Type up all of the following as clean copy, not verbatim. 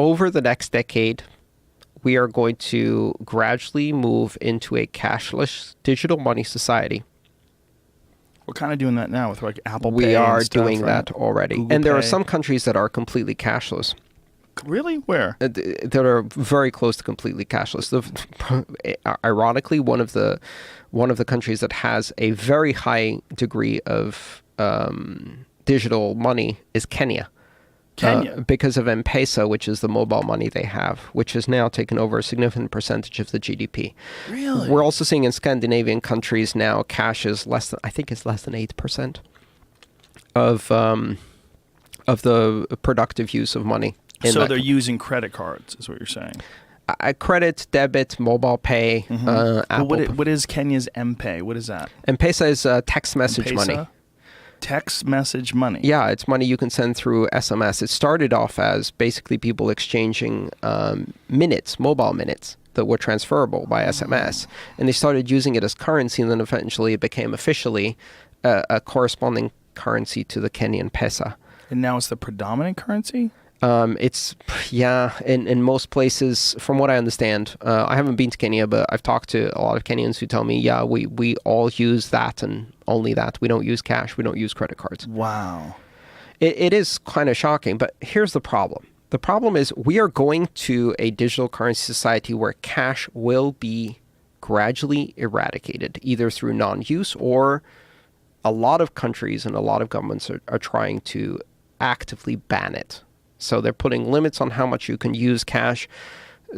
over the next decade, we are going to gradually move into a cashless digital money society. We're kind of doing that now with like Apple Pay. We are and stuff, doing right? that already. Google And there are Pay. some countries that are completely cashless. Really? Where? That are very close to completely cashless. Ironically, one of the countries that has a very high degree of digital money is Kenya. Because of M-Pesa, which is the mobile money they have, which has now taken over a significant percentage of the GDP. Really? We're also seeing in Scandinavian countries now cash is less than 8% of the productive use of money. So they're using credit cards, is what you're saying. Credit, debit, mobile pay, Apple. What is Kenya's M-Pay? What is that? M-Pesa is text message money. Text message money. Yeah, it's money you can send through SMS. It started off as basically people exchanging minutes, mobile minutes that were transferable by SMS. And they started using it as currency, and then eventually it became officially a corresponding currency to the Kenyan pesa. And now it's the predominant currency? In most places, from what I understand, I haven't been to Kenya, but I've talked to a lot of Kenyans who tell me, we all use that and only that. We don't use cash. We don't use credit cards. Wow. It is kind of shocking, but here's the problem. The problem is we are going to a digital currency society where cash will be gradually eradicated, either through non-use or a lot of countries and a lot of governments are trying to actively ban it. So they're putting limits on how much you can use cash,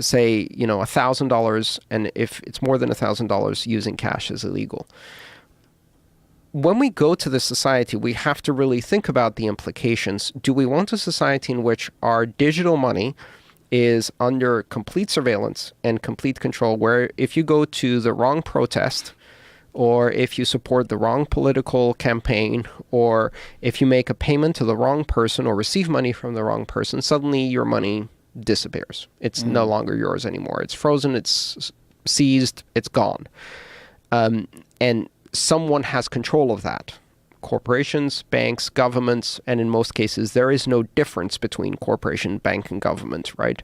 say, $1,000, and if it's more than $1,000, using cash is illegal. When we go to this society, we have to really think about the implications. Do we want a society in which our digital money is under complete surveillance and complete control, where if you go to the wrong protest, or if you support the wrong political campaign, or if you make a payment to the wrong person or receive money from the wrong person, suddenly your money disappears. It's no longer yours anymore. It's frozen, it's seized, it's gone. And someone has control of that. Corporations, banks, governments, and in most cases, there is no difference between corporation, bank, and government, right?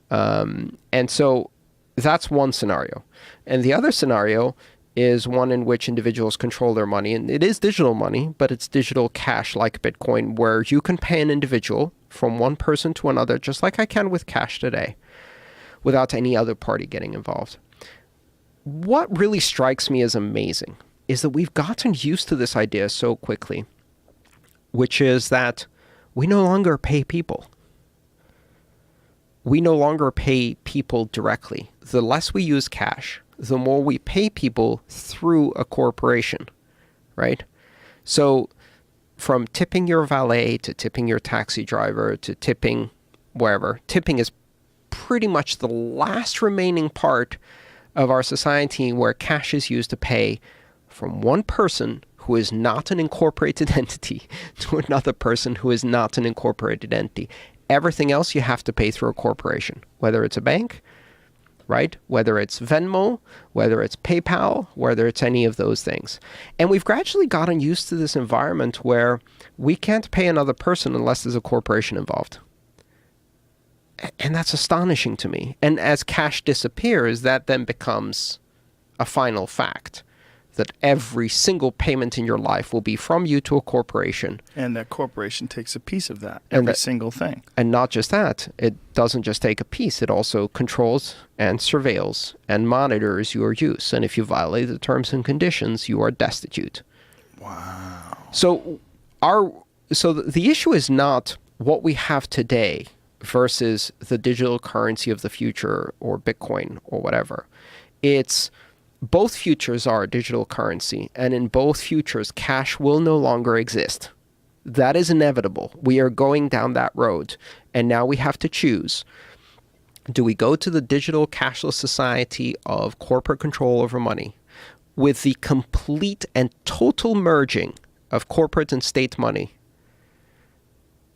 And so that's one scenario. And the other scenario is one in which individuals control their money. And it is digital money, but it's digital cash like Bitcoin, where you can pay an individual from one person to another, just like I can with cash today, without any other party getting involved. What really strikes me as amazing is that we've gotten used to this idea so quickly, which is that we no longer pay people. We no longer pay people directly. The less we use cash, the more we pay people through a corporation, right? So from tipping your valet to tipping your taxi driver to tipping wherever, tipping is pretty much the last remaining part of our society where cash is used to pay from one person who is not an incorporated entity to another person who is not an incorporated entity. Everything else you have to pay through a corporation, whether it's a bank, right? Whether it's Venmo, whether it's PayPal, whether it's any of those things. And we've gradually gotten used to this environment where we can't pay another person unless there's a corporation involved. And that's astonishing to me. And as cash disappears, that then becomes a final fact, that every single payment in your life will be from you to a corporation. And that corporation takes a piece of that, every single thing. And not just that, it doesn't just take a piece, it also controls and surveils and monitors your use. And if you violate the terms and conditions, you are destitute. Wow. So the issue is not what we have today versus the digital currency of the future or Bitcoin or whatever. It's both futures are a digital currency, and in both futures, cash will no longer exist. That is inevitable. We are going down that road, and now we have to choose. Do we go to the digital cashless society of corporate control over money with the complete and total merging of corporate and state money,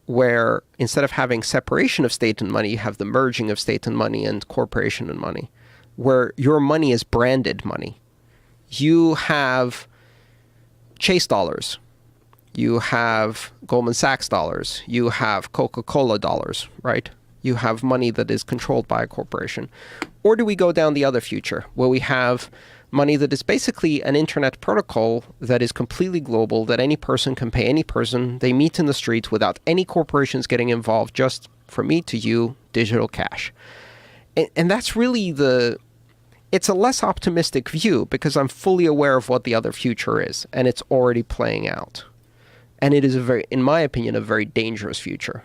where instead of having separation of state and money, you have the merging of state and money and corporation and money, where your money is branded money? You have Chase dollars. You have Goldman Sachs dollars. You have Coca-Cola dollars, right? you have money that is controlled by a corporation? Or do we go down the other future, where we have money that is basically an internet protocol that is completely global, that any person can pay any person, they meet in the streets without any corporations getting involved, just from me to you, digital cash. And that's really it's a less optimistic view, because I'm fully aware of what the other future is, and it's already playing out. And it is in my opinion, a very dangerous future.